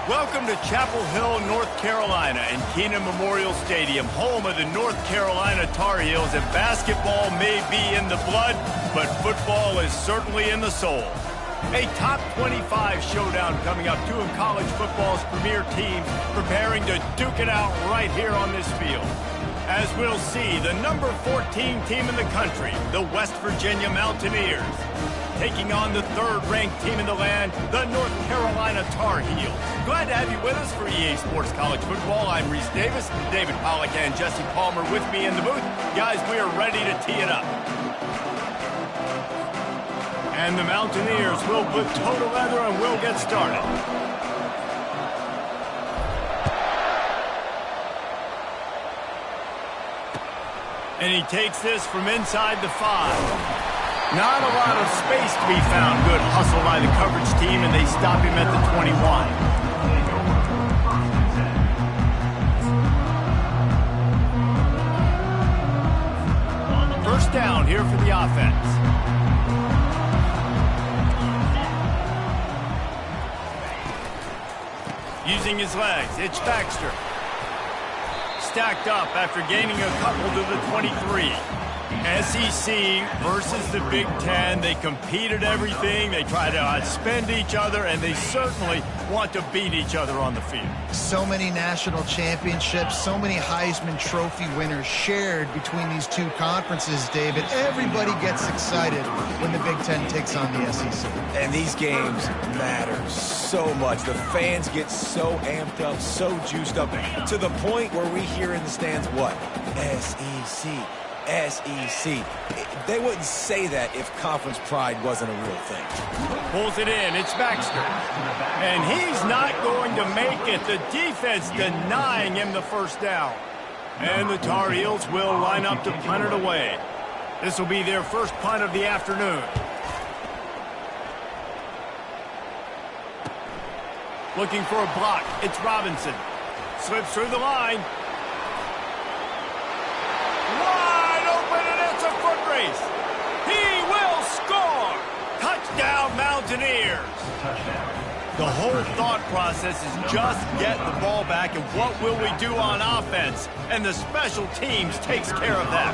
Welcome to Chapel Hill, North Carolina, and Keenan Memorial Stadium, home of the North Carolina Tar Heels. And basketball may be in the blood, but football is certainly in the soul. A top 25 showdown coming up. Two of college football's premier teams preparing to duke it out right here on this field. As we'll see, the number 14 team in the country, the West Virginia Mountaineers, taking on the third-ranked team in the land, the North Carolina Tar Heels. Glad to have you with us for EA Sports College Football. I'm Reese Davis, David Pollack and Jesse Palmer with me in the booth. Guys, we are ready to tee it up. And the Mountaineers will put total leather and we'll get started. And he takes this from inside the 5. Not a lot of space to be found. Good hustle by the coverage team, and they stop him at the 21. First down here for the offense. Using his legs, it's Baxter. Stacked up after gaining a couple to the 23. SEC versus the Big Ten. They compete at everything. They try to outspend each other, and they certainly want to beat each other on the field. So many national championships, so many Heisman Trophy winners shared between these two conferences, David. Everybody gets excited when the Big Ten takes on the SEC. And these games matter so much. The fans get so amped up, so juiced up, to the point where we hear in the stands, what? SEC. SEC. They wouldn't say that if conference pride wasn't a real thing. Pulls it in. It's Baxter. And he's not going to make it. The defense denying him the first down. And the Tar Heels will line up to punt it away. This will be their first punt of the afternoon. Looking for a block. It's Robinson. Slips through the line. He will score! Touchdown, Mountaineers! The whole thought process is just get the ball back, and what will we do on offense? And the special teams takes care of that.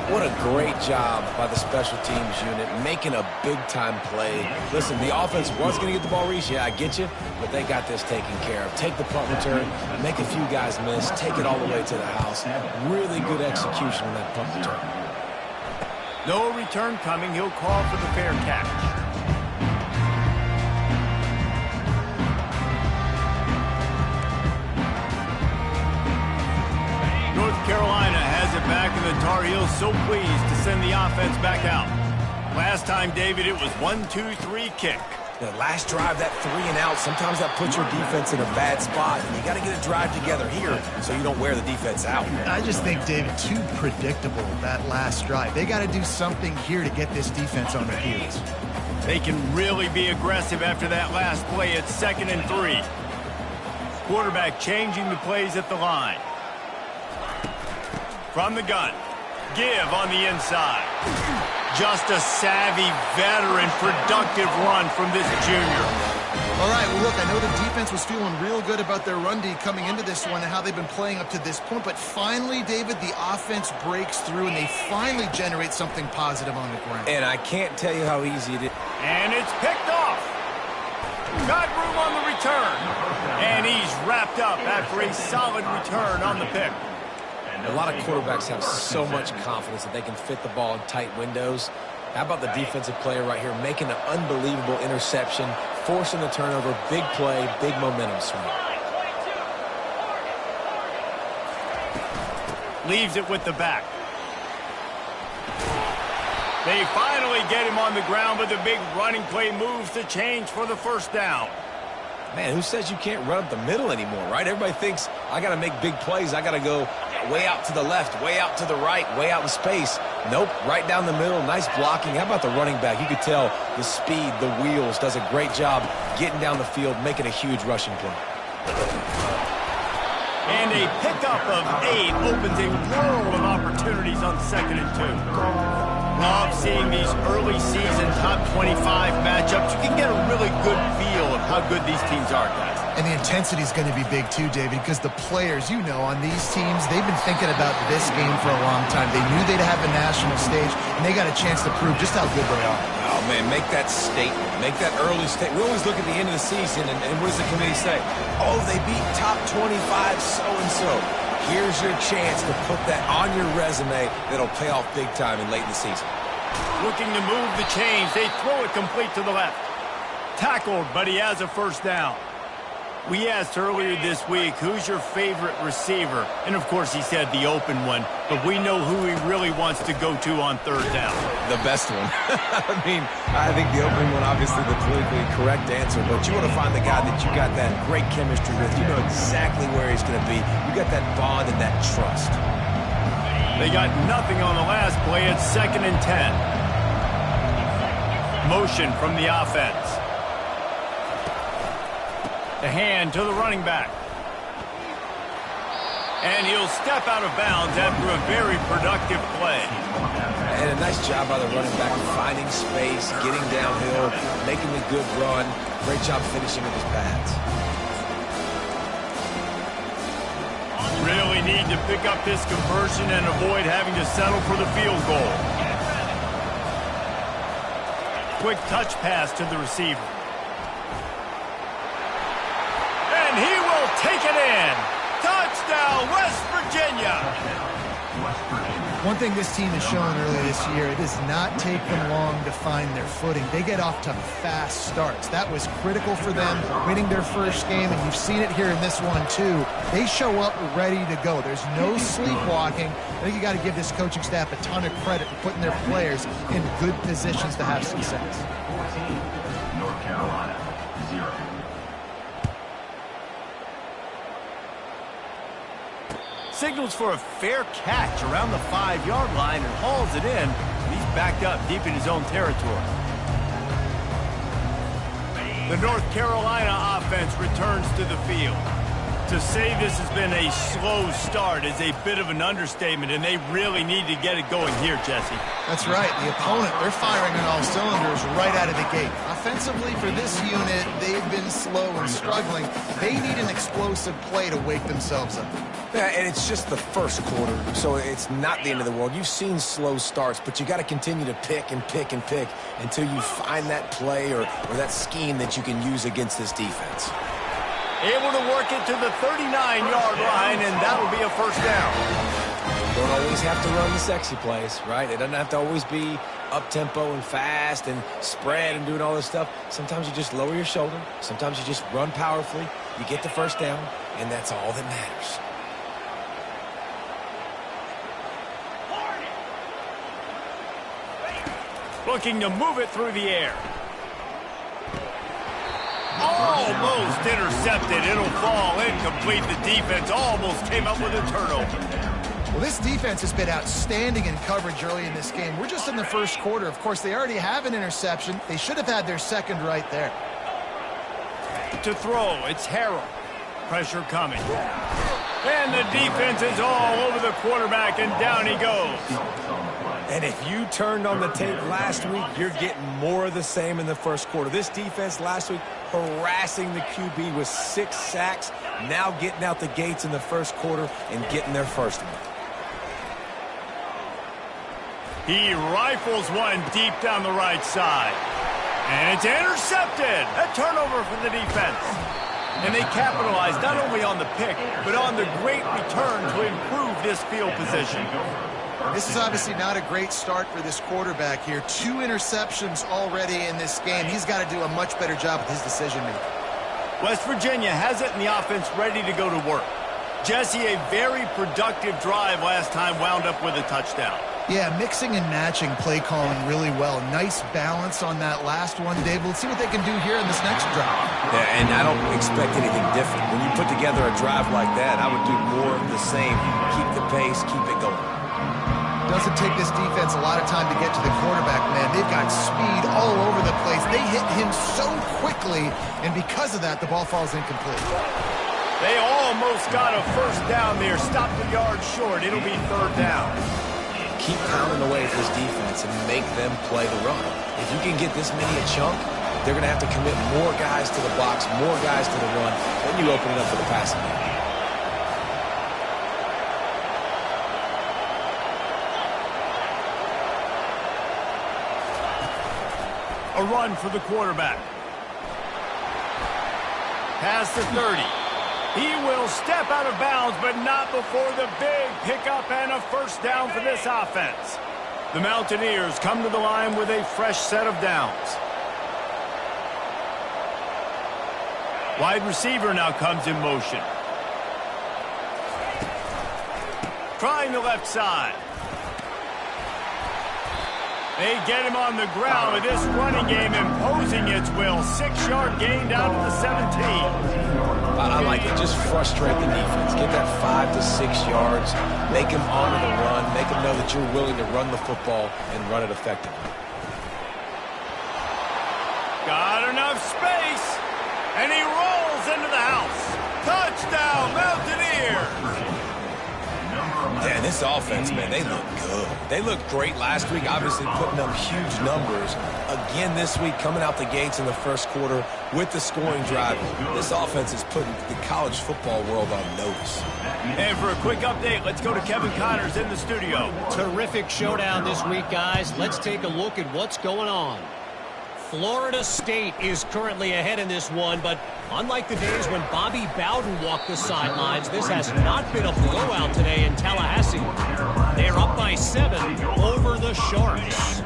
What a great job by the special teams unit, making a big-time play. Listen, the offense was going to get the ball reached. Yeah, I get you, but they got this taken care of. Take the punt return, make a few guys miss, take it all the way to the house. Really good execution on that punt return. No return coming. He'll call for the fair catch. North Carolina has it back, and the Tar Heels so pleased to send the offense back out. Last time, David, it was 1-2-3 kick. The last drive, that 3 and out, sometimes that puts your defense in a bad spot. You got to get a drive together here so you don't wear the defense out. I just think, David, too predictable, that last drive. They got to do something here to get this defense on their heels. They can really be aggressive after that last play. It's 2nd and 3. Quarterback changing the plays at the line. From the gun. Give on the inside. Just a savvy, veteran, productive run from this junior. All right, well, look, I know the defense was feeling real good about their run D coming into this one and how they've been playing up to this point, but finally, David, the offense breaks through and they finally generate something positive on the ground. And I can't tell you how easy it is. And it's picked off. Got room on the return. And he's wrapped up after a solid return on the pick. A lot of quarterbacks have so much confidence that they can fit the ball in tight windows. How about the defensive player right here making an unbelievable interception, forcing the turnover, big play, big momentum swing. Leaves it with the back. They finally get him on the ground, but the big running play moves the change for the first down. Man, who says you can't run up the middle anymore, right? Everybody thinks, I got to make big plays. I got to go way out to the left, way out to the right, way out in space. Nope, right down the middle, nice blocking. How about the running back? You could tell the speed, the wheels, does a great job getting down the field, making a huge rushing play. And a pickup of 8 opens a world of opportunities on 2nd and 2. Love seeing these early season top 25 matchups. You can get a really good feel of how good these teams are, guys. And the intensity is going to be big too, David, because the players, you know, on these teams, they've been thinking about this game for a long time. They knew they'd have a national stage, and they got a chance to prove just how good they are. Oh, man, make that statement. Make that early statement. We always look at the end of the season, and what does the committee say? Oh, they beat top 25 so-and-so. Here's your chance to put that on your resume that'll pay off big time in late in the season. Looking to move the chains. They throw it complete to the left. Tackled, but he has a first down. We asked earlier this week, who's your favorite receiver? And, of course, he said the open one. But we know who he really wants to go to on third down. The best one. I mean, I think the open one, obviously the politically correct answer. But you want to find the guy that you got that great chemistry with. You know exactly where he's going to be. You got that bond and that trust. They got nothing on the last play. It's 2nd and 10. Motion from the offense. The hand to the running back. And he'll step out of bounds after a very productive play. And a nice job by the running back finding space, getting downhill, making a good run. Great job finishing with his pads. Really need to pick up this conversion and avoid having to settle for the field goal. Quick touch pass to the receiver. And he will take it in. Touchdown, West Virginia. One thing this team has shown earlier this year, it does not take them long to find their footing. They get off to fast starts. That was critical for them, winning their first game, and you've seen it here in this one too. They show up ready to go. There's no sleepwalking. I think you got to give this coaching staff a ton of credit for putting their players in good positions to have success. North Carolina, 0. Signals for a fair catch around the 5-yard line and hauls it in. He's backed up deep in his own territory. The North Carolina offense returns to the field. To say this has been a slow start is a bit of an understatement, and they really need to get it going here, Jesse. That's right. The opponent, they're firing on all cylinders right out of the gate. Offensively, for this unit, they've been slow and struggling. They need an explosive play to wake themselves up. Yeah, and it's just the first quarter, so it's not the end of the world. You've seen slow starts, but you got to continue to pick and pick and pick until you find that play or that scheme that you can use against this defense. Able to work it to the 39-yard line, and that'll be a first down. You don't always have to run the sexy plays, right? It doesn't have to always be up-tempo and fast and spread and doing all this stuff. Sometimes you just lower your shoulder. Sometimes you just run powerfully. You get the first down, and that's all that matters. Looking to move it through the air. Almost intercepted. It'll fall incomplete. The defense almost came up with a turnover. Well, this defense has been outstanding in coverage early in this game. We're just in the first quarter. Of course, they already have an interception. They should have had their second right there. To throw, it's Harrell. Pressure coming. And the defense is all over the quarterback, and down he goes. And if you turned on the tape last week, you're getting more of the same in the first quarter. This defense last week harassing the QB with 6 sacks, now getting out the gates in the first quarter and getting their first one. He rifles one deep down the right side. And it's intercepted. A turnover for the defense. And they capitalize not only on the pick, but on the great return to improve this field position. This is obviously not a great start for this quarterback here. 2 interceptions already in this game. He's got to do a much better job with his decision-making. West Virginia has it in the offense ready to go to work. Jesse, a very productive drive last time, wound up with a touchdown. Yeah, mixing and matching play calling really well. Nice balance on that last one, Dave. Let's see what they can do here in this next drive. Yeah, and I don't expect anything different. When you put together a drive like that, I would do more of the same. Keep the pace, keep it going. Doesn't take this defense a lot of time to get to the quarterback, man. They've got speed all over the place. They hit him so quickly, and because of that, the ball falls incomplete. They almost got a first down there. Stopped a yard short. It'll be third down. Keep pounding away at this defense and make them play the run. If you can get this many a chunk, they're going to have to commit more guys to the box, more guys to the run. Then you open it up for the passing game. A run for the quarterback. Past the 30. He will step out of bounds, but not before the big pickup and a first down for this offense. The Mountaineers come to the line with a fresh set of downs. Wide receiver now comes in motion. Trying the left side. They get him on the ground with this running game imposing its will. 6-yard gain down to the 17. I like it. Just frustrate the defense. Get that 5 to 6 yards. Make them honor the run. Make them know that you're willing to run the football and run it effectively. Got enough space. And he rolls into the house. Touchdown, Mountaineers. Yeah, this offense, man, they look good. They looked great last week, obviously putting up huge numbers. Again this week, coming out the gates in the first quarter with the scoring drive. This offense is putting the college football world on notice. And for a quick update, let's go to Kevin Connors in the studio. Terrific showdown this week, guys. Let's take a look at what's going on. Florida State is currently ahead in this one, but unlike the days when Bobby Bowden walked the sidelines, this has not been a blowout today in Tallahassee. They're up by 7 over the Sharks.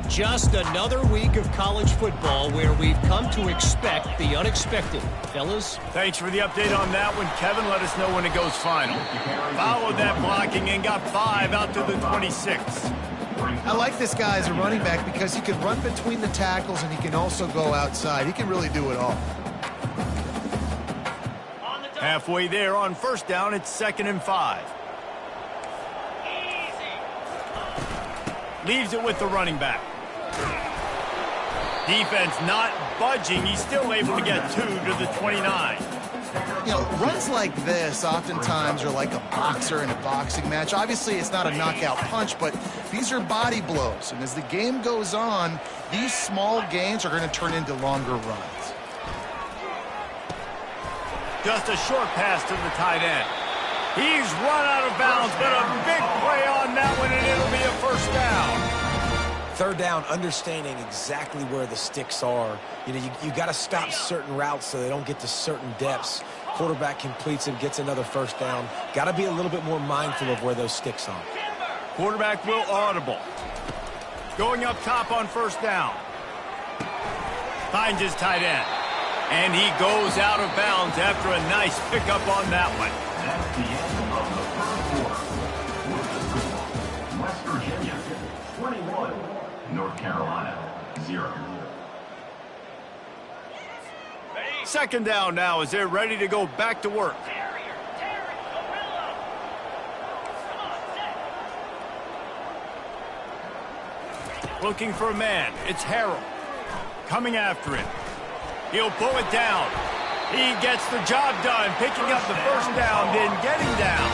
Just another week of college football where we've come to expect the unexpected. Fellas? Thanks for the update on that one, Kevin. Let us know when it goes final. Followed that blocking and got 5 out to the 26. I like this guy as a running back because he can run between the tackles and he can also go outside. He can really do it all. Halfway there on first down, it's 2nd and 5. Leaves it with the running back. Defense not budging. He's still able to get 2 to the 29. You know, runs like this oftentimes are like a boxer in a boxing match. Obviously, it's not a knockout punch, but these are body blows. And as the game goes on, these small gains are going to turn into longer runs. Just a short pass to the tight end. He's run out of bounds, but a big play on that one, and it'll be a first down. Third down, understanding exactly where the sticks are. You know, you got to stop certain routes so they don't get to certain depths. Quarterback completes it, gets another first down. Got to be a little bit more mindful of where those sticks are. Quarterback will audible. Going up top on first down. Finds his tight end. And he goes out of bounds after a nice pickup on that one. That's the end of the first quarter. West Virginia, 21. North Carolina, 0. 2nd down now as they're ready to go back to work. Looking for a man. It's Harrell. Coming after him. He'll pull it down. He gets the job done, picking up the first down, then getting down.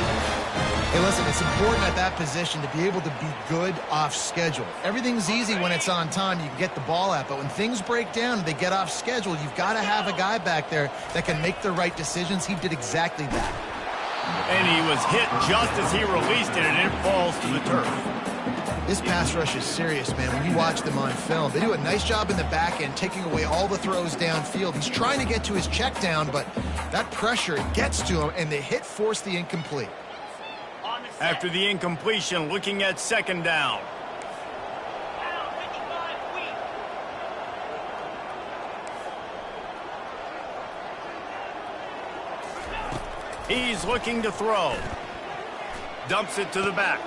Hey, listen, it's important at that position to be able to be good off schedule. Everything's easy when it's on time. You can get the ball out. But when things break down and they get off schedule, you've got to have a guy back there that can make the right decisions. He did exactly that. And he was hit just as he released it, and it falls to the turf. This pass rush is serious, man. When you watch them on film, they do a nice job in the back end, taking away all the throws downfield. He's trying to get to his check down, but that pressure gets to him, and the hit forced the incomplete. After the incompletion, looking at 2nd down. He's looking to throw. Dumps it to the back.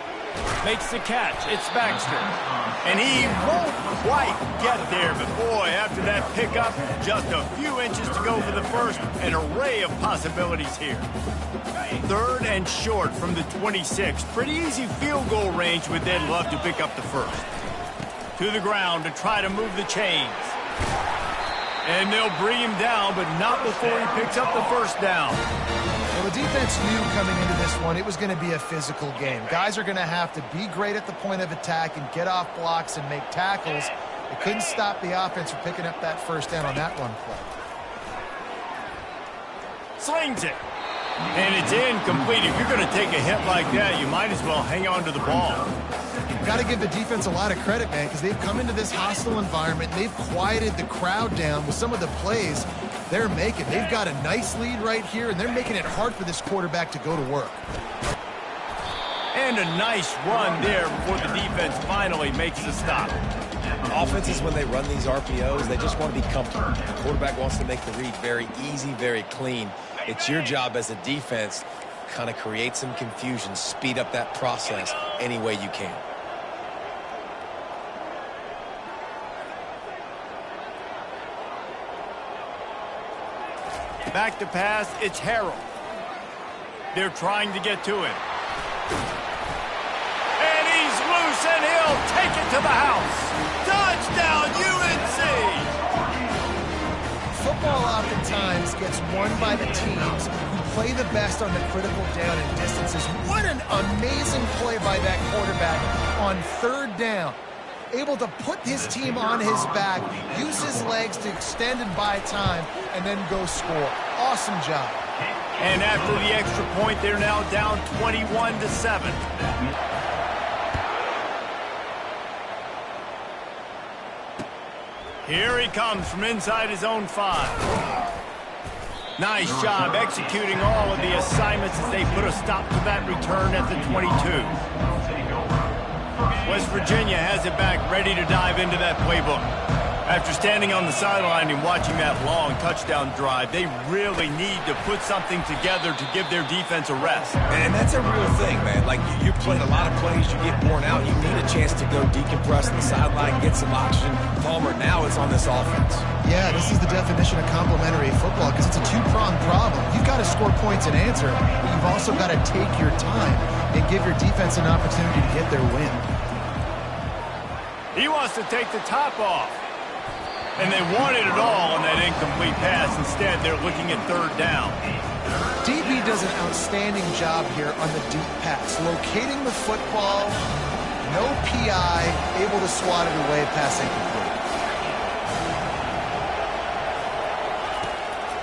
Makes the catch. It's Baxter. And he won't quite get there. But boy, after that pickup, just a few inches to go for the first. An array of possibilities here. 3rd and short from the 26. Pretty easy field goal range, but they'd love to pick up the first. To the ground to try to move the chains. And they'll bring him down, but not before he picks up the first down. Well, the defense knew coming into this one it was going to be a physical game. Guys are going to have to be great at the point of attack and get off blocks and make tackles. They couldn't stop the offense from picking up that first down on that one play. Slings it. And it's incomplete. If you're going to take a hit like that, you might as well hang on to the ball. Got to give the defense a lot of credit, man, because they've come into this hostile environment. They've quieted the crowd down with some of the plays they're making. They've got a nice lead right here, and they're making it hard for this quarterback to go to work. And a nice run there before the defense finally makes the stop. Offenses, when they run these RPOs, they just want to be comfortable. The quarterback wants to make the read very easy, very clean. It's your job as a defense, kind of create some confusion, speed up that process any way you can. Back to pass, it's Harrell. They're trying to get to him. And he's loose, and he'll take it to the house. Touchdown, UNC! Football oftentimes gets won by the teams who play the best on the critical down and distances. What an amazing play by that quarterback on third down. Able to put his team on his back, use his legs to extend and buy time, and then go score. Awesome job. And after the extra point, they're now down 21-7. Here he comes from inside his own 5. Nice job executing all of the assignments as they put a stop to that return at the 22. West Virginia has it back, ready to dive into that playbook. After standing on the sideline and watching that long touchdown drive, they really need to put something together to give their defense a rest. And that's a real thing, man. Like, you're playing a lot of plays, you get worn out, you need a chance to go decompress on the sideline, get some oxygen. Palmer, now it's on this offense. Yeah, this is the definition of complementary football because it's a two-pronged problem. You've got to score points and answer, but you've also got to take your time and give your defense an opportunity to get their win. He wants to take the top off. And they wanted it all on that incomplete pass. Instead, they're looking at third down. DB does an outstanding job here on the deep pass. Locating the football, no PI, able to swat it away, pass incomplete.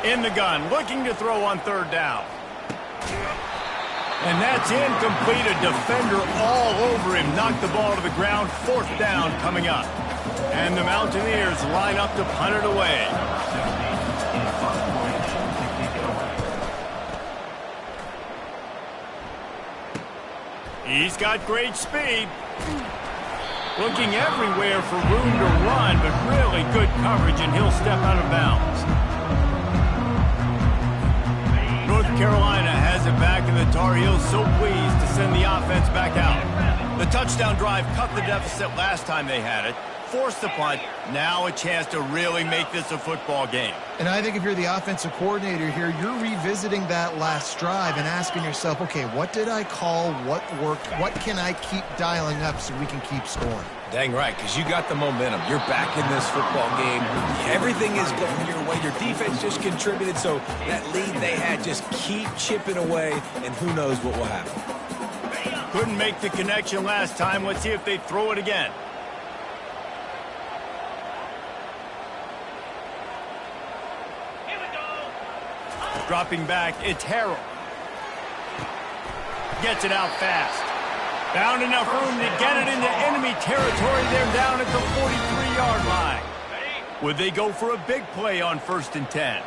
In the gun, looking to throw on third down. And that's incomplete. A defender all over him. Knocked the ball to the ground. Fourth down coming up. And the Mountaineers line up to punt it away. He's got great speed. Looking everywhere for room to run, but really good coverage, and he'll step out of bounds. North Carolina has it back, and the Tar Heels so pleased to send the offense back out. The touchdown drive cut the deficit last time they had it. Forced the punt. Now a chance to really make this a football game. And I think if you're the offensive coordinator here, you're revisiting that last drive and asking yourself, okay, what did I call? What worked? What can I keep dialing up so we can keep scoring? Dang right, because you got the momentum. You're back in this football game. Everything is going your way. Your defense just contributed, so that lead they had, just keep chipping away, and who knows what will happen. Couldn't make the connection last time. Let's see if they throw it again. Dropping back, it's Harrell. Gets it out fast. Found enough room to get it into enemy territory. They're down at the 43-yard line. Would they go for a big play on 1st and 10?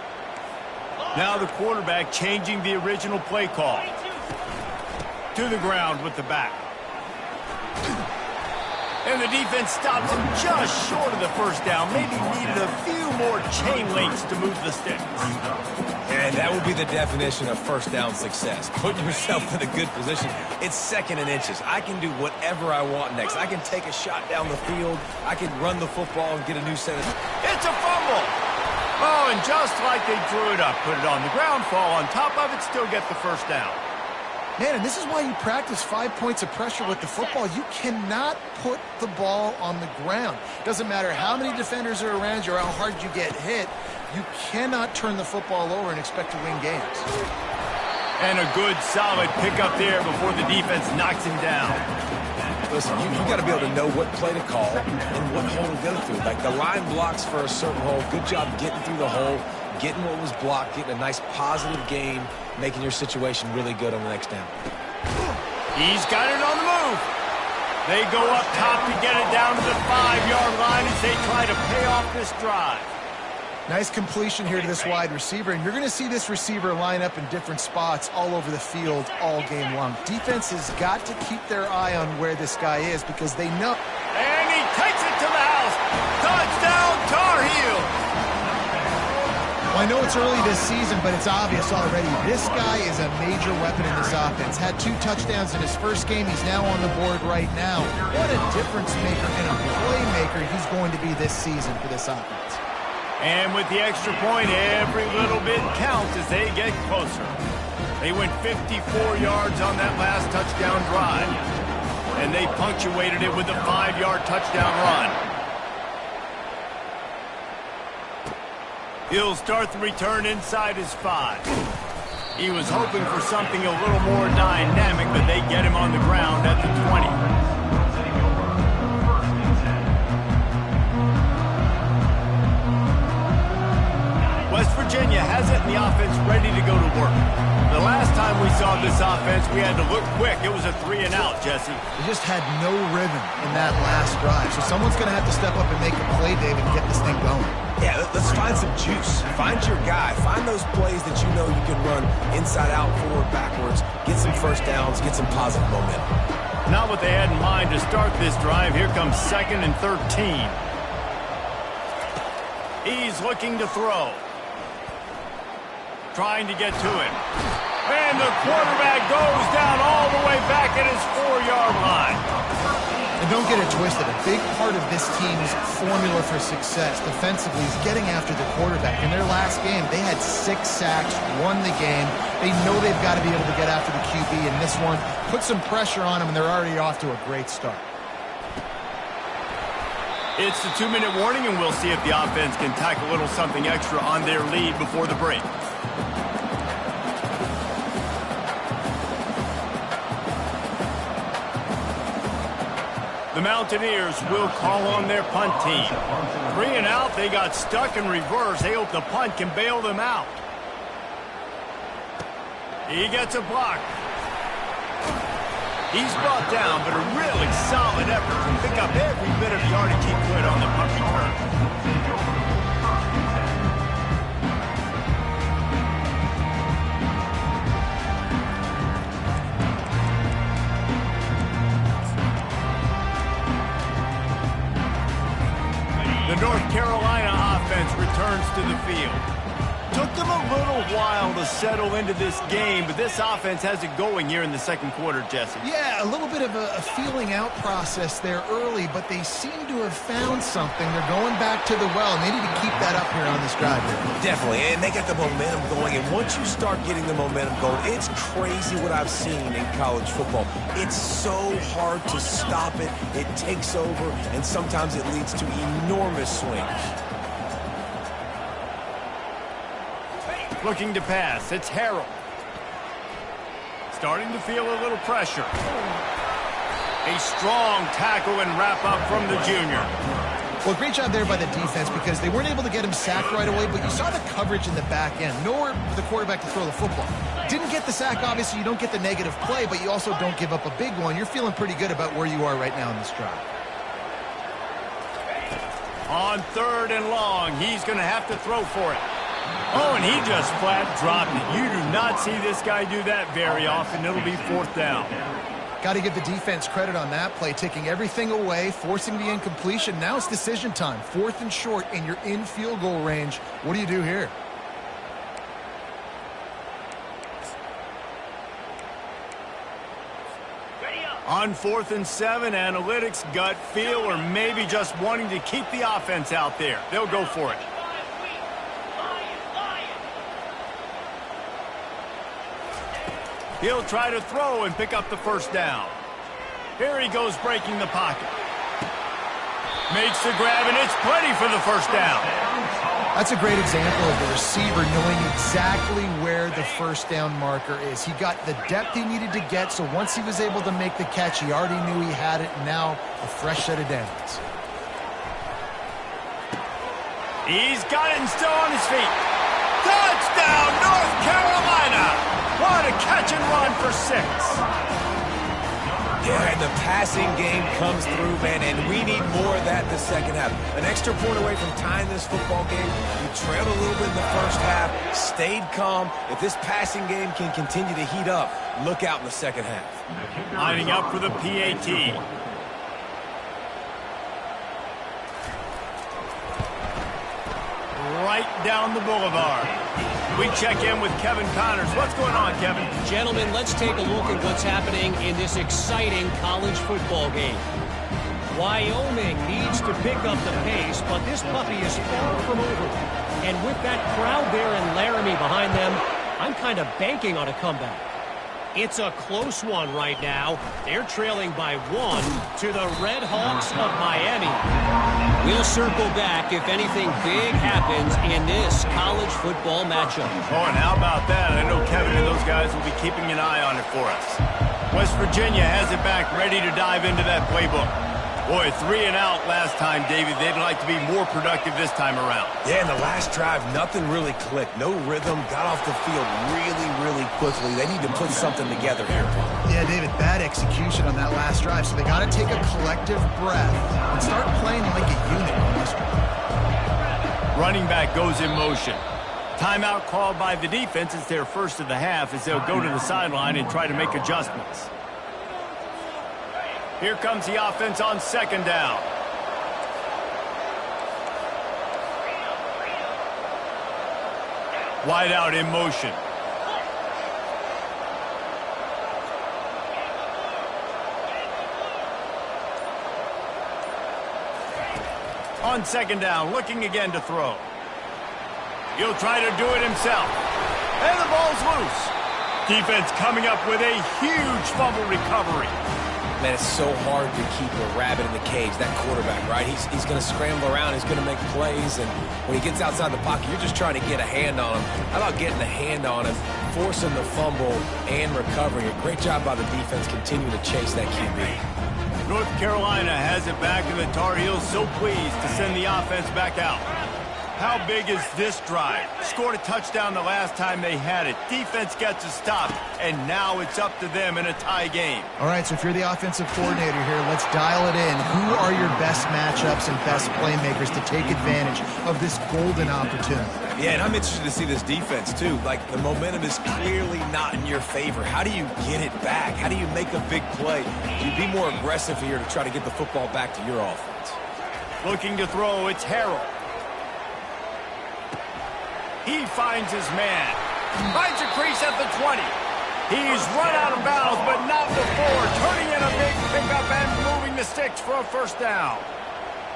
Now the quarterback changing the original play call. To the ground with the back. And the defense stops him just short of the first down. Maybe needed a few more chain links to move the sticks. And that would be the definition of first down success. Putting yourself in a good position. It's 2nd and inches. I can do whatever I want next. I can take a shot down the field. I can run the football and get a new set of... It's a fumble. Oh, and just like they drew it up, put it on the ground, fall on top of it, still get the first down. Man, and this is why you practice 5 points of pressure with the football. You cannot put the ball on the ground. Doesn't matter how many defenders are around you or how hard you get hit. You cannot turn the football over and expect to win games. And a good, solid pickup there before the defense knocks him down. Listen, you got to be able to know what play to call and what hole to go through. Like the line blocks for a certain hole. Good job getting through the hole, getting what was blocked, getting a nice positive gain, making your situation really good on the next down. He's got it on the move. They go up top to get it down to the 5-yard line as they try to pay off this drive. Nice completion here to this wide receiver, and you're going to see this receiver line up in different spots all over the field all game long. Defense has got to keep their eye on where this guy is because they know. And he takes it to the house. Touchdown, Tar Heels. Well, I know it's early this season, but it's obvious already. This guy is a major weapon in this offense. Had 2 touchdowns in his first game. He's now on the board right now. What a difference maker and a playmaker he's going to be this season for this offense. And with the extra point, every little bit counts as they get closer. They went 54 yards on that last touchdown drive. And they punctuated it with a 5-yard touchdown run. He'll start the return inside his 5. He was hoping for something a little more dynamic, but they get him on the ground at the 20. West Virginia has it and the offense ready to go to work. The last time we saw this offense, we had to look quick. It was a 3-and-out, Jesse. They just had no rhythm in that last drive. So someone's going to have to step up and make a play, David, and get this thing going. Yeah, let's find some juice. Find your guy. Find those plays that you know you can run inside out, forward, backwards. Get some first downs. Get some positive momentum. Not what they had in mind to start this drive. Here comes 2nd and 13. He's looking to throw. Trying to get to him. And the quarterback goes down all the way back at his 4-yard line. And don't get it twisted. A big part of this team's formula for success defensively is getting after the quarterback. In their last game, they had 6 sacks, won the game. They know they've got to be able to get after the QB, and this one put some pressure on them, and they're already off to a great start. It's the 2-minute warning, and we'll see if the offense can tack a little something extra on their lead before the break. The Mountaineers will call on their punt team. 3-and-out, they got stuck in reverse. They hope the punt can bail them out. He gets a block. He's brought down, but a really solid effort to pick up every bit of yardage he could on the punt return. The North Carolina offense returns to the field. Took them a little while to settle into this game, but this offense has it going here in the second quarter, Jesse. Yeah, a little bit of a feeling out process there early, but they seem to have found something. They're going back to the well, and they need to keep that up here on this drive here. Definitely, and they got the momentum going, and once you start getting the momentum going, it's crazy what I've seen in college football. It's so hard to stop it. It takes over, and sometimes it leads to enormous swings. Looking to pass, it's Harrell. Starting to feel a little pressure. A strong tackle and wrap up from the junior. Well, great job there by the defense because they weren't able to get him sacked right away, but you saw the coverage in the back end. Nowhere for the quarterback to throw the football. Didn't get the sack, obviously. You don't get the negative play, but you also don't give up a big one. You're feeling pretty good about where you are right now in this drive. On 3rd and long, he's going to have to throw for it. Oh, and he just flat dropped it. You do not see this guy do that very often. It'll be 4th down. Got to give the defense credit on that play, taking everything away, forcing the incompletion. Now it's decision time. 4th and short, and you're in field goal range. What do you do here? On 4th and 7, analytics, gut feel, or maybe just wanting to keep the offense out there. They'll go for it. He'll try to throw and pick up the first down. Here he goes breaking the pocket. Makes the grab, and it's plenty for the first down. That's a great example of the receiver knowing exactly where the first down marker is. He got the depth he needed to get, so once he was able to make the catch, he already knew he had it, and now a fresh set of downs. He's got it and still on his feet. Touchdown, North Carolina! What a catch and run for 6. Yeah, and the passing game comes through, man, and we need more of that in the second half. An extra point away from tying this football game. We trailed a little bit in the first half, stayed calm. If this passing game can continue to heat up, look out in the second half. Lining up for the PAT. Right down the boulevard. We check in with Kevin Connors. What's going on, Kevin? Gentlemen, let's take a look at what's happening in this exciting college football game. Wyoming needs to pick up the pace, but this puppy is far from over. And with that crowd there in Laramie behind them, I'm kind of banking on a comeback. It's a close one right now. They're trailing by 1 to the Red Hawks of Miami. We'll circle back if anything big happens in this college football matchup. Oh, and how about that? I know Kevin and those guys will be keeping an eye on it for us. West Virginia has it back, ready to dive into that playbook. Boy, 3 and out last time, David. They'd like to be more productive this time around. Yeah, in the last drive, nothing really clicked. No rhythm, got off the field really quickly. They need to put something together here. Yeah, David, bad execution on that last drive, so they got to take a collective breath and start playing like a unit on this one. Running back goes in motion. Timeout called by the defense. It's their first of the half as they'll go to the sideline and try to make adjustments. Here comes the offense on second down. Wide out in motion. On second down, looking again to throw. He'll try to do it himself. And the ball's loose. Defense coming up with a huge fumble recovery. Man, it's so hard to keep a rabbit in the cage, that quarterback, right? He's going to scramble around, he's going to make plays, and when he gets outside the pocket, you're just trying to get a hand on him. How about getting a hand on him, forcing the fumble, and recovering it? Great job by the defense continuing to chase that QB. North Carolina has it back, and the Tar Heels so pleased to send the offense back out. How big is this drive? Scored a touchdown the last time they had it. Defense gets a stop, and now it's up to them in a tie game. All right, so if you're the offensive coordinator here, let's dial it in. Who are your best matchups and best playmakers to take advantage of this golden opportunity? Yeah, and I'm interested to see this defense, too. Like, the momentum is clearly not in your favor. How do you get it back? How do you make a big play? You be more aggressive here to try to get the football back to your offense. Looking to throw, it's Harrell. He finds his man. Finds a crease at the 20. He's run out of bounds, but not before. Turning in a big pickup and moving the sticks for a first down.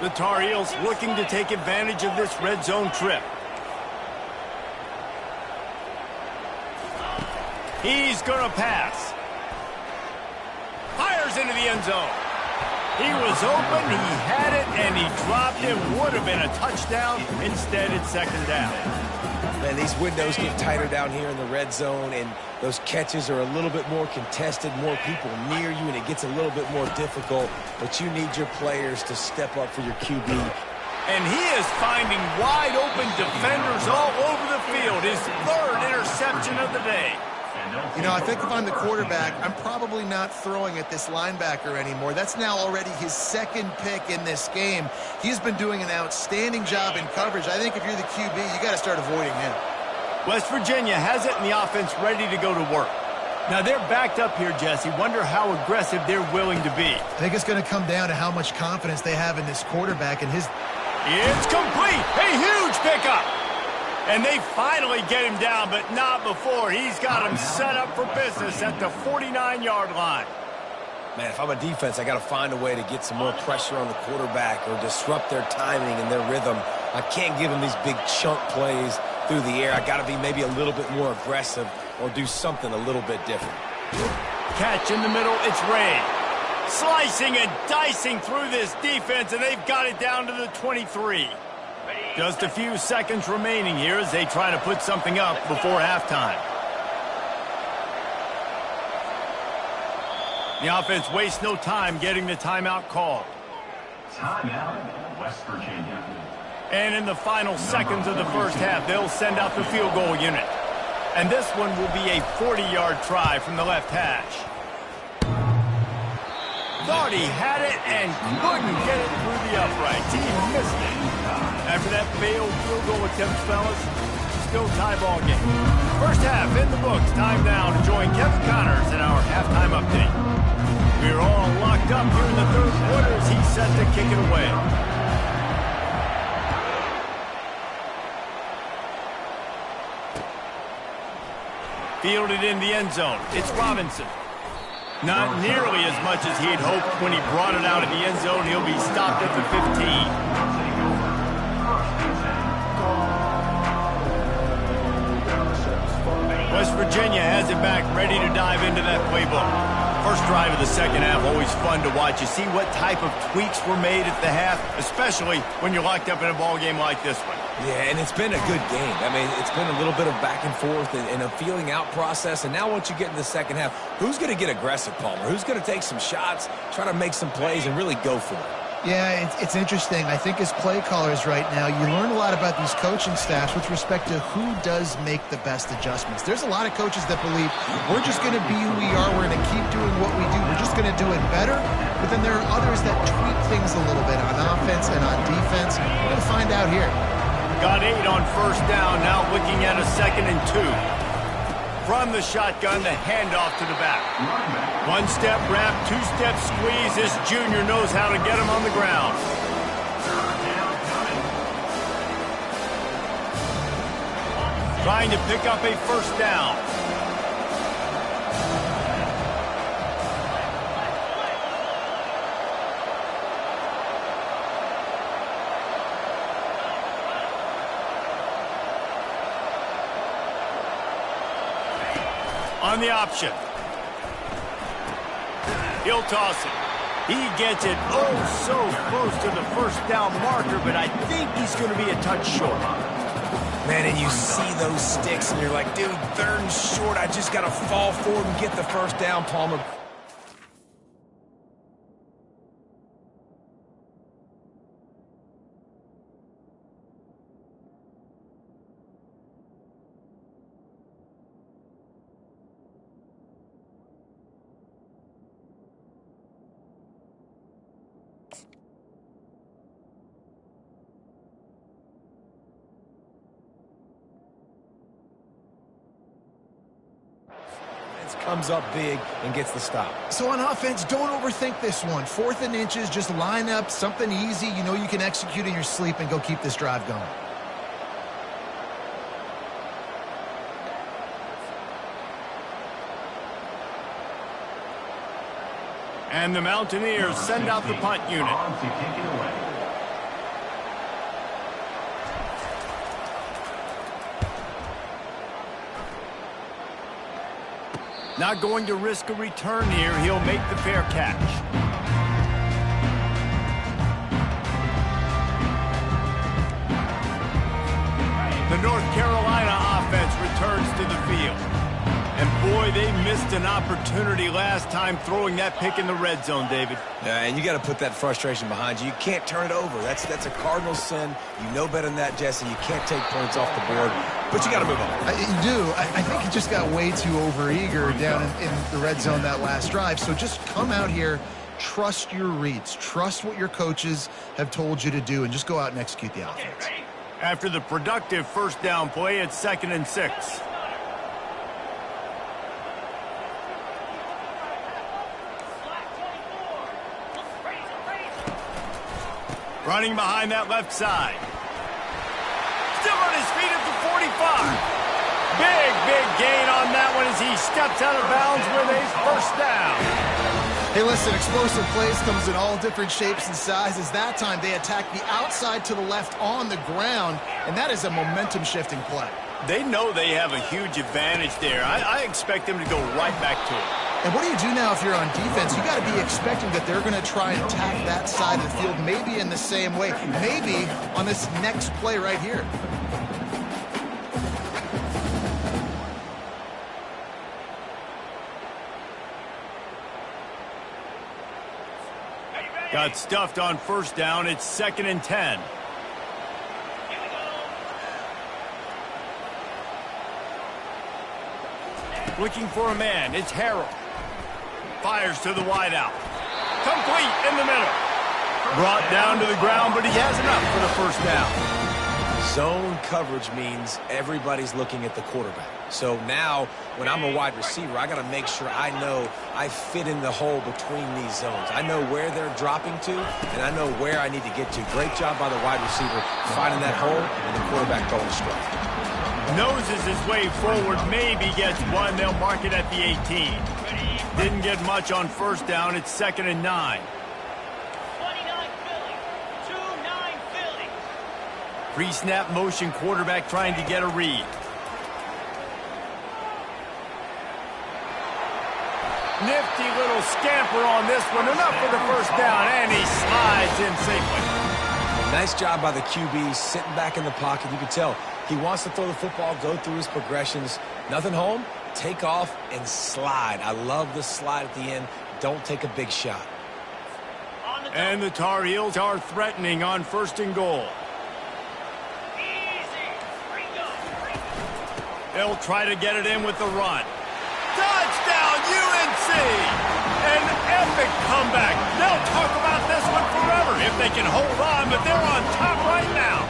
The Tar Heels looking to take advantage of this red zone trip. He's going to pass. Fires into the end zone. He was open, he had it, and he dropped it. Would have been a touchdown. Instead, it's second down. Man, these windows get tighter down here in the red zone, and those catches are a little bit more contested, more people near you, and it gets a little bit more difficult. But you need your players to step up for your QB. And he is finding wide open defenders all over the field. His third interception of the day. You know, I think if I'm the quarterback, I'm probably not throwing at this linebacker anymore. That's now already his second pick in this game. He's been doing an outstanding job in coverage. I think if you're the QB, you got to start avoiding him. West Virginia has it in the offense ready to go to work. Now they're backed up here, Jesse. Wonder how aggressive they're willing to be. I think it's going to come down to how much confidence they have in this quarterback and his... It's complete. A huge pickup. And they finally get him down, but not before. He's got him set up for business at the 49-yard line. Man, if I'm a defense, I got to find a way to get some more pressure on the quarterback or disrupt their timing and their rhythm. I can't give them these big chunk plays through the air. I got to be maybe a little bit more aggressive or do something a little bit different. Catch in the middle, it's Ray. Slicing and dicing through this defense, and they've got it down to the 23. Just a few seconds remaining here as they try to put something up before halftime. The offense wastes no time getting the timeout called. Timeout, West Virginia. And in the final seconds of the first half, they'll send out the field goal unit. And this one will be a 40-yard try from the left hash. Thought he had it and couldn't get it through the uprights. He missed it. After that failed field goal attempt, fellas, still tie ball game. First half in the books. Time now to join Kevin Connors in our halftime update. We're all locked up here in the third quarter as he's set to kick it away. Fielded in the end zone. It's Robinson. Not nearly as much as he'd hoped when he brought it out of the end zone. He'll be stopped at the 15. West Virginia has it back, ready to dive into that playbook. First drive of the second half, always fun to watch. You see what type of tweaks were made at the half, especially when you're locked up in a ball game like this one. Yeah, and it's been a good game. I mean, it's been a little bit of back and forth and a feeling out process. And now once you get in the second half, who's going to get aggressive, Palmer? Who's going to take some shots, try to make some plays, and really go for it? Yeah, it's interesting. I think as play callers right now, you learn a lot about these coaching staffs with respect to who does make the best adjustments. There's a lot of coaches that believe we're just going to be who we are. We're going to keep doing what we do. We're just going to do it better. But then there are others that tweak things a little bit on offense and on defense. We're going to find out here. Got 8 on first down, now looking at a 2nd and 2. From the shotgun, the handoff to the back. One-step wrap, two-step squeeze. This junior knows how to get him on the ground. Trying to pick up a first down. On the option. He'll toss it. He gets it oh so close to the first down marker, but I think he's going to be a touch short. Man, and you see those sticks, and you're like, dude, 3rd and short. I just got to fall forward and get the first down, Palmer. Comes up big and gets the stop. So on offense, don't overthink this one. 4th and inches, just line up something easy you know you can execute in your sleep and go keep this drive going. And the Mountaineers send out the punt unit. Not going to risk a return here. He'll make the fair catch. The North Carolina offense returns to the field. And boy, they missed an opportunity last time throwing that pick in the red zone, David. Yeah, and you got to put that frustration behind you. You can't turn it over. That's a cardinal sin. You know better than that, Jesse. You can't take points off the board, but you got to move on. You do. I think he just got way too overeager down in the red zone that last drive. So just come out here, trust your reads, trust what your coaches have told you to do, and just go out and execute the offense. After the productive first down play, it's 2nd and 6. Running behind that left side. Still on his feet at the 45. Big gain on that one as he steps out of bounds with a first down. Hey, listen, explosive plays comes in all different shapes and sizes. That time they attack the outside to the left on the ground, and that is a momentum-shifting play. They know they have a huge advantage there. I expect them to go right back to it. And what do you do now if you're on defense? You got to be expecting that they're going to try and attack that side of the field, maybe in the same way, maybe on this next play right here. Got stuffed on first down. It's 2nd and 10. Looking for a man. It's Harrell. Fires to the wideout. Complete in the middle. Brought down to the ground, but he has enough for the first down. Zone coverage means everybody's looking at the quarterback. So now, when I'm a wide receiver, I got to make sure I know I fit in the hole between these zones. I know where they're dropping to, and I know where I need to get to. Great job by the wide receiver finding that hole, and the quarterback throwing a strike. Noses his way forward, maybe gets one. They'll mark it at the 18. Didn't get much on first down. It's 2nd and 9. 29 Philly. 2-9 Philly. Pre-snap motion quarterback trying to get a read. Nifty little scamper on this one. Enough for the first down, and he slides in safely. Nice job by the QB sitting back in the pocket. You can tell he wants to throw the football, go through his progressions. Nothing home, take off and slide. I love the slide at the end. Don't take a big shot. And the Tar Heels are threatening on 1st and goal. They'll try to get it in with the run. Touchdown, UNC! An epic comeback. They'll talk about this one forever if they can hold on, but they're on top right now.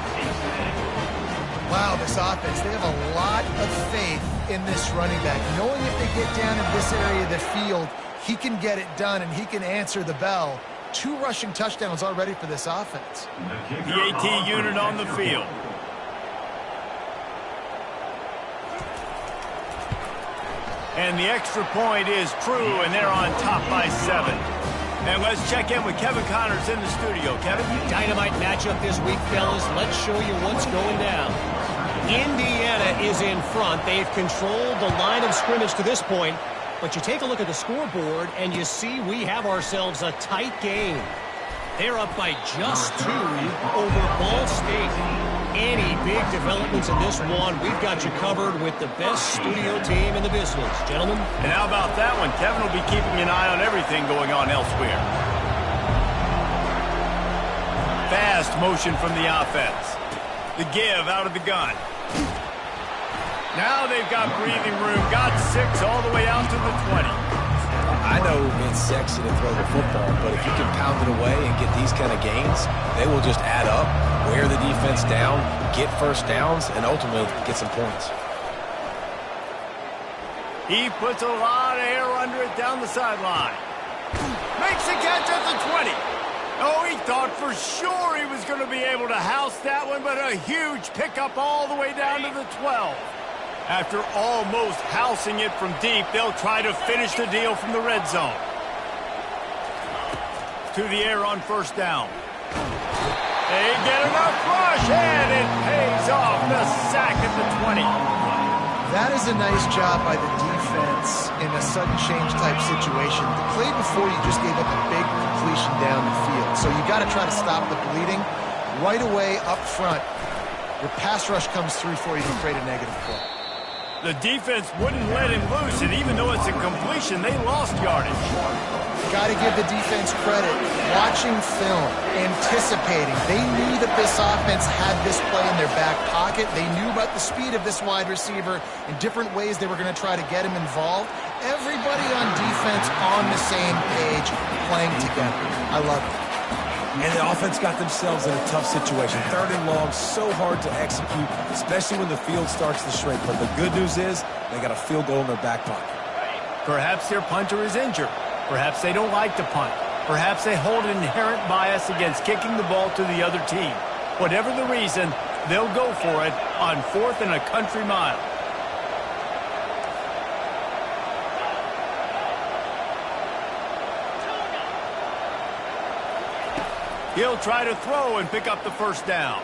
Wow, this offense, they have a lot of faith in this running back. Knowing if they get down in this area of the field, he can get it done and he can answer the bell. 2 rushing touchdowns already for this offense. The AT unit on the field. And the extra point is true, and they're on top by 7. And let's check in with Kevin Connors in the studio. Kevin? Dynamite matchup this week, fellas. Let's show you what's going down. Indiana is in front. They've controlled the line of scrimmage to this point. But you take a look at the scoreboard, and you see we have ourselves a tight game. They're up by just 2 over Ball State. Any big developments in this one, we've got you covered with the best studio team in the business. Gentlemen? And how about that one? Kevin will be keeping an eye on everything going on elsewhere. Fast motion from the offense. The give out of the gun. Now they've got breathing room. Got 6 all the way out to the 20. I know it's sexy to throw the football, but if you can pound it away and get these kind of gains, they will just add up, wear the defense down, get first downs, and ultimately get some points. He puts a lot of air under it down the sideline. Makes a catch at the 20. Oh, he thought for sure he was going to be able to house that one, but a huge pickup all the way down to the 12. After almost housing it from deep, they'll try to finish the deal from the red zone. To the air on first down. They get enough rush, and it pays off. The sack at the 20. That is a nice job by the defense in a sudden change type situation. The play before you just gave up a big completion down the field. So you got to try to stop the bleeding right away up front. Your pass rush comes through for you to create a negative play. The defense wouldn't let him loose, and even though it's a completion, they lost yardage. Got to give the defense credit. Watching film, anticipating. They knew that this offense had this play in their back pocket. They knew about the speed of this wide receiver and different ways they were going to try to get him involved. Everybody on defense on the same page, playing together. I love it. And the offense got themselves in a tough situation. 3rd and long, so hard to execute, especially when the field starts to shrink. But the good news is they got a field goal in their back pocket. Perhaps their punter is injured. Perhaps they don't like to punt. Perhaps they hold an inherent bias against kicking the ball to the other team. Whatever the reason, they'll go for it on 4th and a country mile. He'll try to throw and pick up the first down.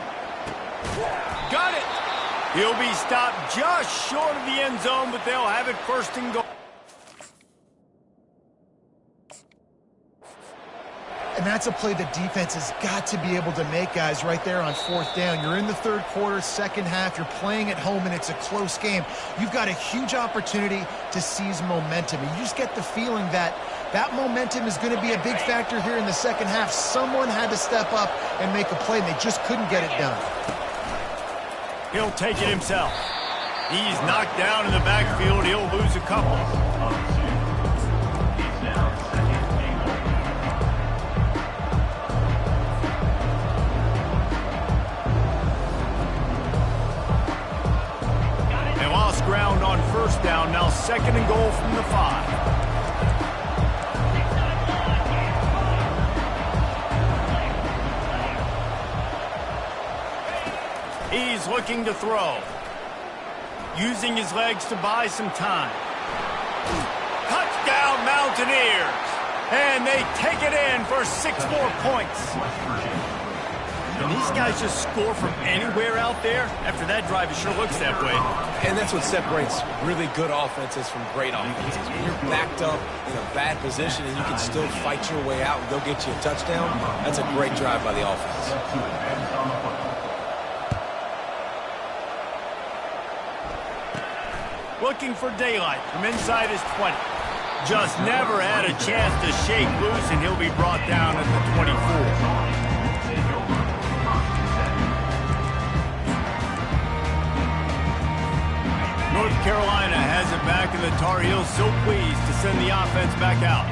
Got it! He'll be stopped just short of the end zone, but they'll have it 1st and goal. And that's a play the defense has got to be able to make, guys, right there on fourth down. You're in the third quarter, second half. You're playing at home, and it's a close game. You've got a huge opportunity to seize momentum. And you just get the feeling that that momentum is going to be a big factor here in the second half. Someone had to step up and make a play, and they just couldn't get it done. He'll take it himself. He's knocked down in the backfield. He'll lose a couple. They lost ground on first down. Now second and goal from the 5. He's looking to throw. Using his legs to buy some time. Touchdown, Mountaineers! And they take it in for 6 more points. And these guys just score from anywhere out there. After that drive, it sure looks that way. And that's what separates really good offenses from great offenses. When you're backed up in a bad position and you can still fight your way out and go get you a touchdown, that's a great drive by the offense. Looking for daylight from inside his 20. Just never had a chance to shake loose, and he'll be brought down at the 24. North Carolina has it back, and the Tar Heels so pleased to send the offense back out.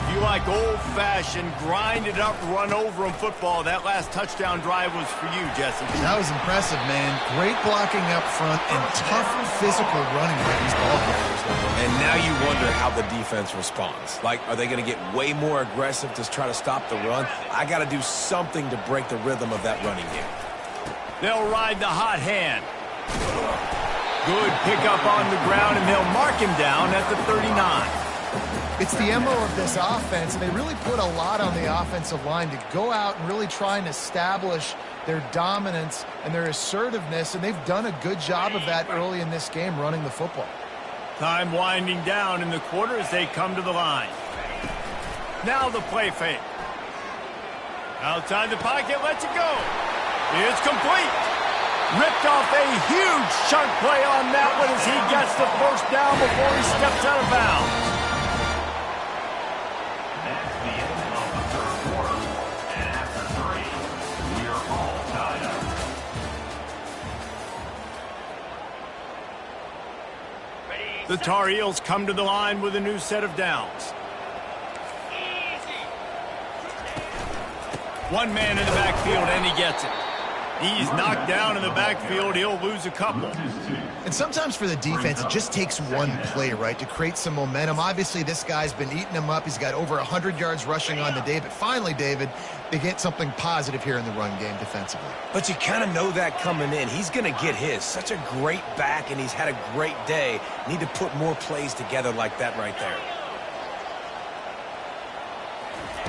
If you like old-fashioned, grinded-up, run-over-'em football, that last touchdown drive was for you, Jesse. That was impressive, man. Great blocking up front and tough physical running by these ball carriers. And now you wonder how the defense responds. Like, are they going to get way more aggressive to try to stop the run? I got to do something to break the rhythm of that running game. They'll ride the hot hand. Good pickup on the ground, and they'll mark him down at the 39. It's the MO of this offense, and they really put a lot on the offensive line to go out and really try and establish their dominance and their assertiveness, and they've done a good job of that early in this game, running the football. Time winding down in the quarter as they come to the line. Now the play fake. Outside the pocket, lets it go. It's complete. Ripped off a huge chunk play on that one as he gets the first down before he steps out of bounds. That's the end of the third quarter. And after 3, we are all tied up. The Tar Heels come to the line with a new set of downs. One man in the backfield, and he gets it. He's knocked down in the backfield. He'll lose a couple. And sometimes for the defense, it just takes one play, right, to create some momentum. Obviously, this guy's been eating them up. He's got over 100 yards rushing on the day. But finally, David, they get something positive here in the run game defensively. But you kind of know that coming in. He's going to get his. Such a great back, and he's had a great day. Need to put more plays together like that right there.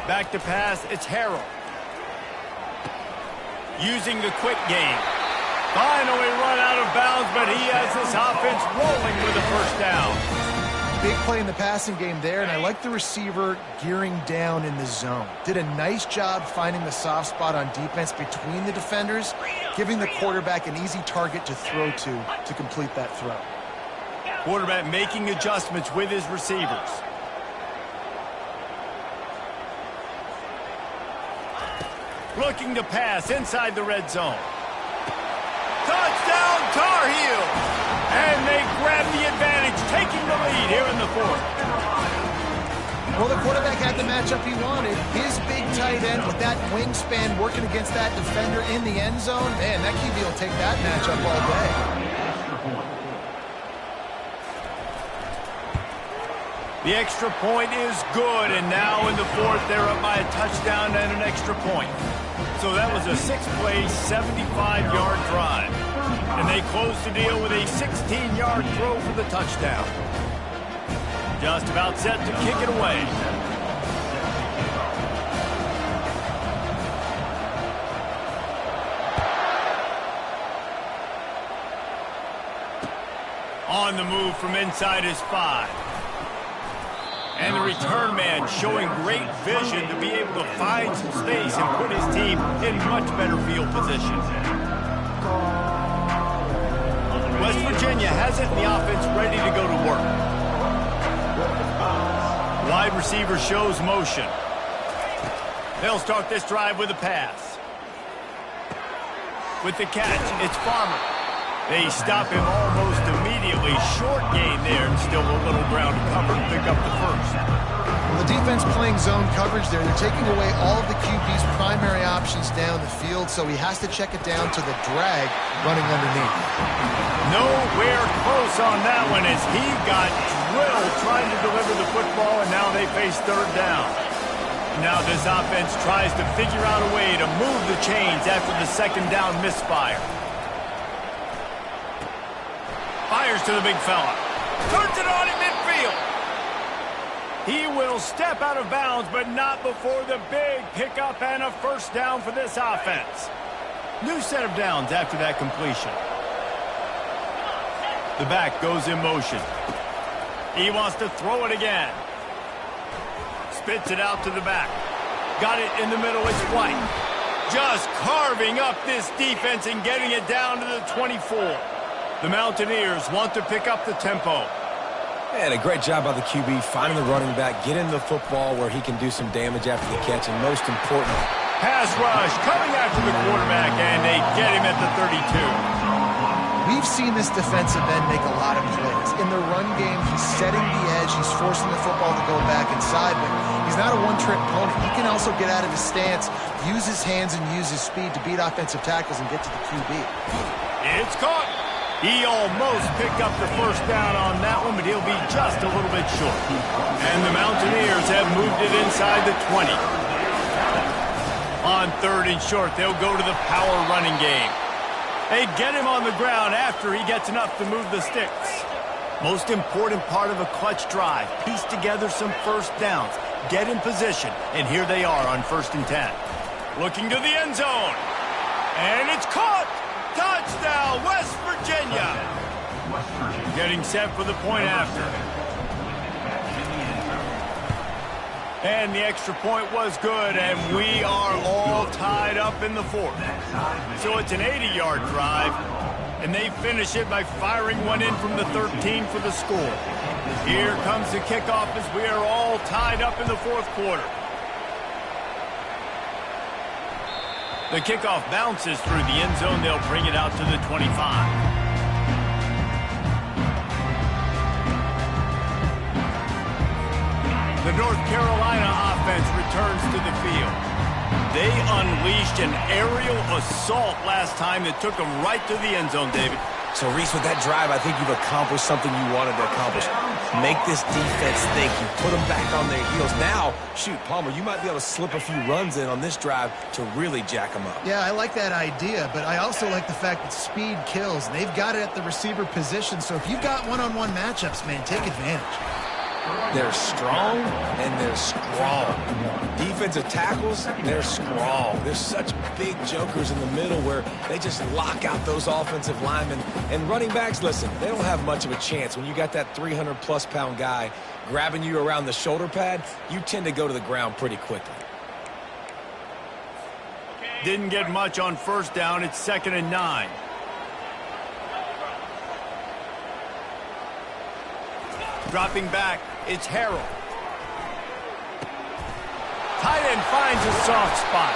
Back to pass, it's Harrell. Using the quick game. Finally run out of bounds, but he has this offense rolling with a first down. Big play in the passing game there, and I like the receiver gearing down in the zone. Did a nice job finding the soft spot on defense between the defenders, giving the quarterback an easy target to throw to complete that throw. Quarterback making adjustments with his receivers. Looking to pass inside the red zone. Touchdown, Tar Heels! And they grab the advantage, taking the lead here in the fourth. Well, the quarterback had the matchup he wanted. His big tight end with that wingspan working against that defender in the end zone. Man, that QB will take that matchup all day. The extra point is good, and now in the fourth, they're up by a touchdown and an extra point. So that was a 6-play, 75-yard drive. And they close the deal with a 16-yard throw for the touchdown. Just about set to kick it away. On the move from inside his 5. And the return man showing great vision to be able to find some space and put his team in much better field position. West Virginia has it in the offense ready to go to work. Wide receiver shows motion. They'll start this drive with a pass. With the catch, it's Farmer. They stop him almost immediately. Short gain there, and still a little ground to cover to pick up the first. Well, the defense playing zone coverage there. They're taking away all of the QB's primary options down the field, so he has to check it down to the drag running underneath. Nowhere close on that one as he got drilled trying to deliver the football, and now they face third down. Now this offense tries to figure out a way to move the chains after the second down misfire. Fires to the big fella. Turns it on in midfield. He will step out of bounds, but not before the big pickup and a first down for this offense. New set of downs after that completion. The back goes in motion. He wants to throw it again. Spits it out to the back. Got it in the middle. It's White. Just carving up this defense and getting it down to the 24. The Mountaineers want to pick up the tempo. And a great job by the QB finding the running back, getting the football where he can do some damage after the catch, and most important, pass rush coming after the quarterback, and they get him at the 32. We've seen this defensive end make a lot of plays. In the run game, he's setting the edge. He's forcing the football to go back inside, but he's not a one-trick pony. He can also get out of his stance, use his hands, and use his speed to beat offensive tackles and get to the QB. It's caught. He almost picked up the first down on that one, but he'll be just a little bit short. And the Mountaineers have moved it inside the 20. On third and short, they'll go to the power running game. They get him on the ground after he gets enough to move the sticks. Most important part of a clutch drive, piece together some first downs, get in position, and here they are on 1st and 10. Looking to the end zone. And it's caught! Touchdown, West Virginia! Getting set for the point after. And the extra point was good, and we are all tied up in the fourth. So it's an 80-yard drive, and they finish it by firing one in from the 13 for the score. Here comes the kickoff as we are all tied up in the fourth quarter. The kickoff bounces through the end zone. They'll bring it out to the 25. The North Carolina offense returns to the field. They unleashed an aerial assault last time that took them right to the end zone, David. So, Reese, with that drive, I think you've accomplished something you wanted to accomplish. Make this defense think. You put them back on their heels. Now, shoot, Palmer, you might be able to slip a few runs in on this drive to really jack them up. Yeah, I like that idea, but I also like the fact that speed kills. They've got it at the receiver position, so if you've got one-on-one matchups, man, take advantage. They're strong and they're strong. Defensive tackles, they're strong. There's such big jokers in the middle where they just lock out those offensive linemen. And running backs, listen, they don't have much of a chance. When you got that 300-plus pound guy grabbing you around the shoulder pad, you tend to go to the ground pretty quickly. Didn't get much on first down. It's 2nd and 9. Dropping back, it's Harrell. Tight end finds a soft spot.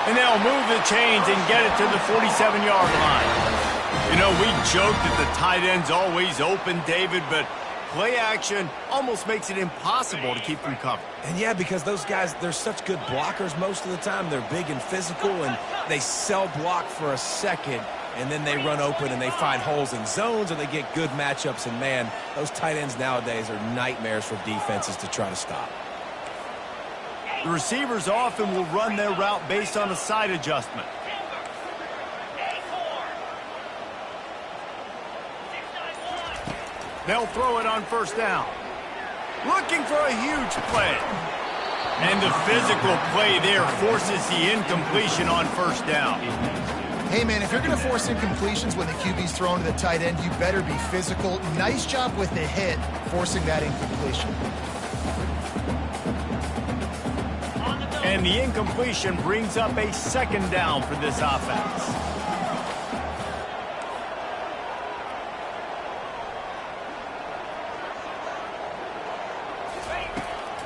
And they'll move the chains and get it to the 47-yard line. You know, we joked that the tight end's always open, David, but play action almost makes it impossible to keep them covered. And yeah, because those guys, they're such good blockers most of the time. They're big and physical, and they sell block for a second, and then they run open and they find holes in zones, or they get good matchups. And, man, those tight ends nowadays are nightmares for defenses to try to stop. The receivers often will run their route based on a side adjustment. They'll throw it on first down. Looking for a huge play. And the physical play there forces the incompletion on first down. Hey, man, if you're going to force incompletions when the QB's thrown to the tight end, you better be physical. Nice job with the hit, forcing that incompletion. And the incompletion brings up a second down for this offense.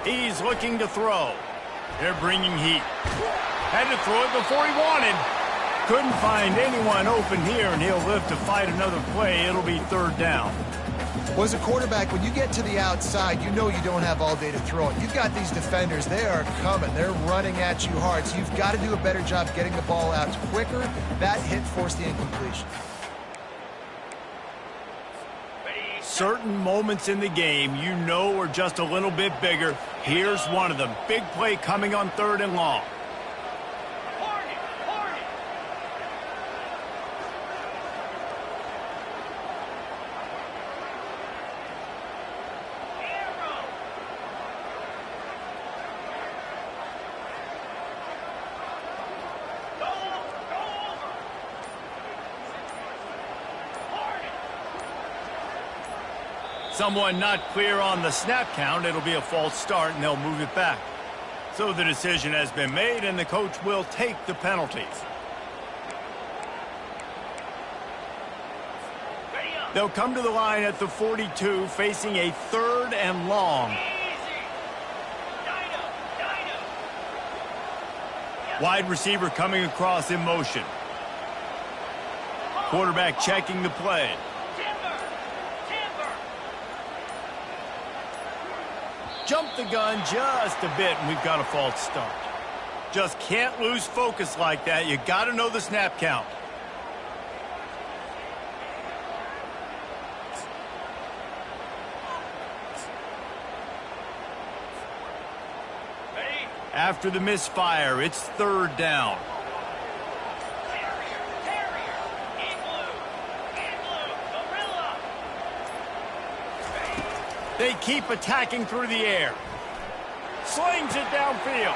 He's looking to throw. They're bringing heat. Had to throw it before he wanted. Couldn't find anyone open here, and he'll live to fight another play. It'll be third down. Well, as a quarterback, when you get to the outside, you know you don't have all day to throw it. You've got these defenders. They are coming. They're running at you hard. So you've got to do a better job getting the ball out quicker. That hit forced the incompletion. Certain moments in the game you know are just a little bit bigger. Here's one of them. Big play coming on third and long. Someone not clear on the snap count. It'll be a false start, and they'll move it back. So the decision has been made, and the coach will take the penalties. They'll come to the line at the 42, facing a third and long. Wide receiver coming across in motion. Quarterback checking the play. Jump the gun just a bit, and we've got a false start. Just can't lose focus like that. You got to know the snap count. After the misfire, it's third down. They keep attacking through the air. Slings it downfield.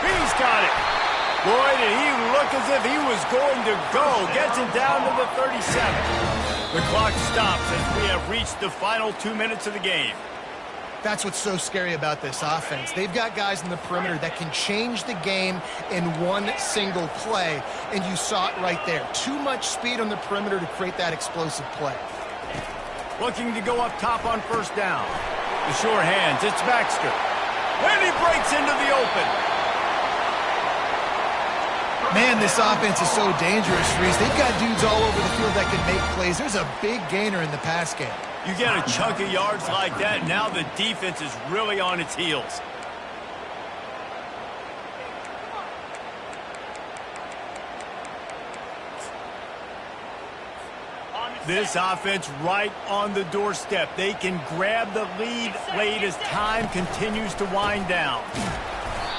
He's got it. Boy, did he look as if he was going to go. Gets it down to the 37. The clock stops as we have reached the final 2 minutes of the game. That's what's so scary about this offense. They've got guys in the perimeter that can change the game in one single play, and you saw it right there. Too much speed on the perimeter to create that explosive play. Looking to go up top on first down. The sure hands, it's Baxter. And he breaks into the open. Man, this offense is so dangerous, Reese. They've got dudes all over the field that can make plays. There's a big gainer in the pass game. You get a chunk of yards like that, now the defense is really on its heels. This offense right on the doorstep. They can grab the lead late as time continues to wind down.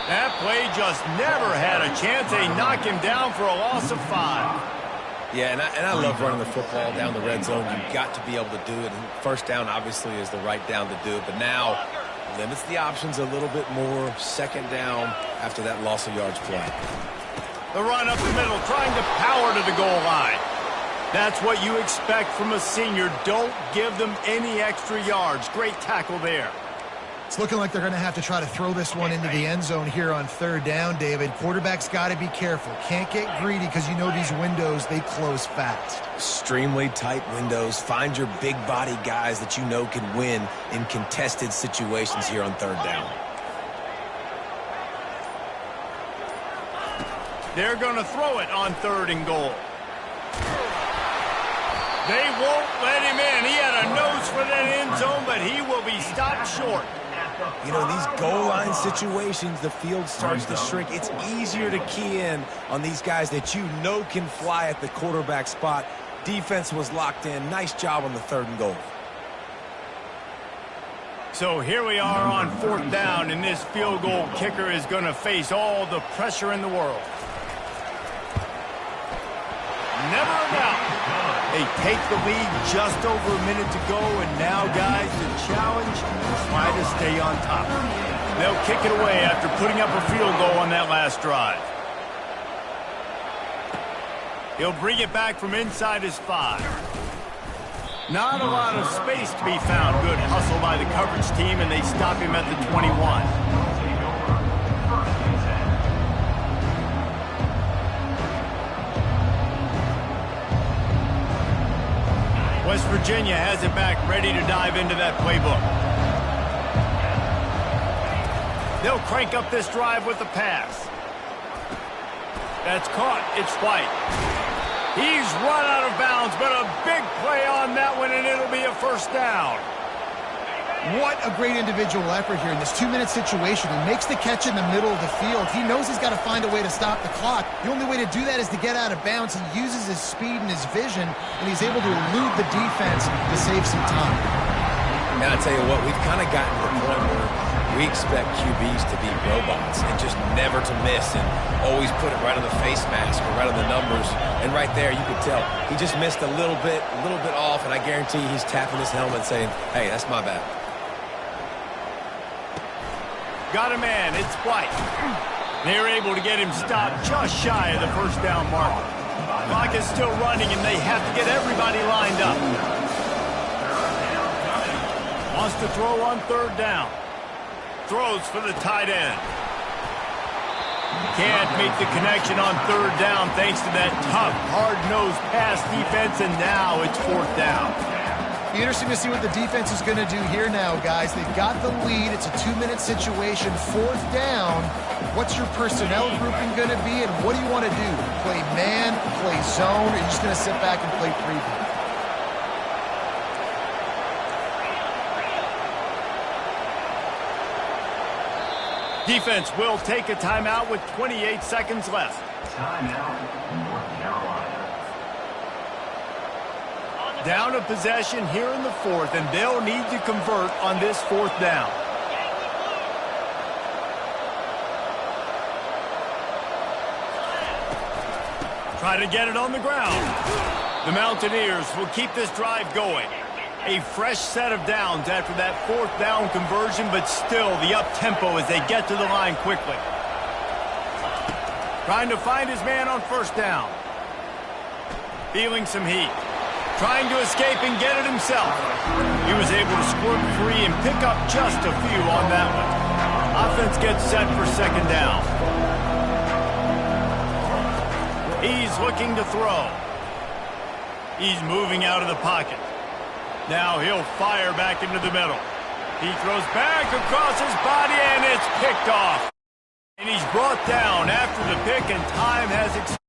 That play just never had a chance. They knock him down for a loss of 5. Yeah, and I love running the football down the red zone. You've got to be able to do it. And first down, obviously, is the right down to do it. But now limits the options a little bit more. Second down after that loss of yards play. The run up the middle, trying to power to the goal line. That's what you expect from a senior. Don't give them any extra yards. Great tackle there. It's looking like they're going to have to try to throw this one into the end zone here on third down, David. Quarterback's got to be careful. Can't get greedy because you know these windows, they close fast. Extremely tight windows. Find your big body guys that you know can win in contested situations here on third down. They're going to throw it on third and goal. They won't let him in. He had a nose for that end zone, but he will be stopped short. You know, these goal line situations, the field starts to shrink. It's easier to key in on these guys that you know can fly at the quarterback spot. Defense was locked in. Nice job on the third and goal. So here we are on fourth down, and this field goal kicker is going to face all the pressure in the world. Never a doubt. They take the lead just over a minute to go, and now, guys, the challenge, try to stay on top. They'll kick it away after putting up a field goal on that last drive. He'll bring it back from inside his 5. Not a lot of space to be found. Good hustle by the coverage team, and they stop him at the 21. West Virginia has it back, ready to dive into that playbook. They'll crank up this drive with the pass. That's caught. It's White. He's run out of bounds, but a big play on that one, and it'll be a first down. What a great individual effort here in this 2-minute situation. He makes the catch in the middle of the field. He knows he's got to find a way to stop the clock. The only way to do that is to get out of bounds. He uses his speed and his vision, and he's able to elude the defense to save some time. And I tell you what, we've kind of gotten to the point where we expect QBs to be robots and just never to miss and always put it right on the face mask or right on the numbers. And right there, you could tell he just missed a little bit off, and I guarantee he's tapping his helmet saying, hey, that's my bad. Got a man. It's White. They're able to get him stopped just shy of the first down marker. Clock is still running, and they have to get everybody lined up. Wants to throw on third down. Throws for the tight end. Can't make the connection on third down thanks to that tough, hard-nosed pass defense, and now it's fourth down. Be interesting to see what the defense is going to do here now, guys. They've got the lead. It's a 2-minute situation. Fourth down. What's your personnel grouping going to be, and what do you want to do? Play man, play zone, or are you just going to sit back and play preview? Defense will take a timeout with 28 seconds left. Timeout, North Carolina. Down a possession here in the fourth, and they'll need to convert on this fourth down. Try to get it on the ground. The Mountaineers will keep this drive going. A fresh set of downs after that fourth down conversion, but still the up-tempo as they get to the line quickly. Trying to find his man on first down. Feeling some heat. Trying to escape and get it himself. He was able to squirt free and pick up just a few on that one. Offense gets set for second down. He's looking to throw. He's moving out of the pocket. Now he'll fire back into the middle. He throws back across his body, and it's picked off. And he's brought down after the pick, and time has expired.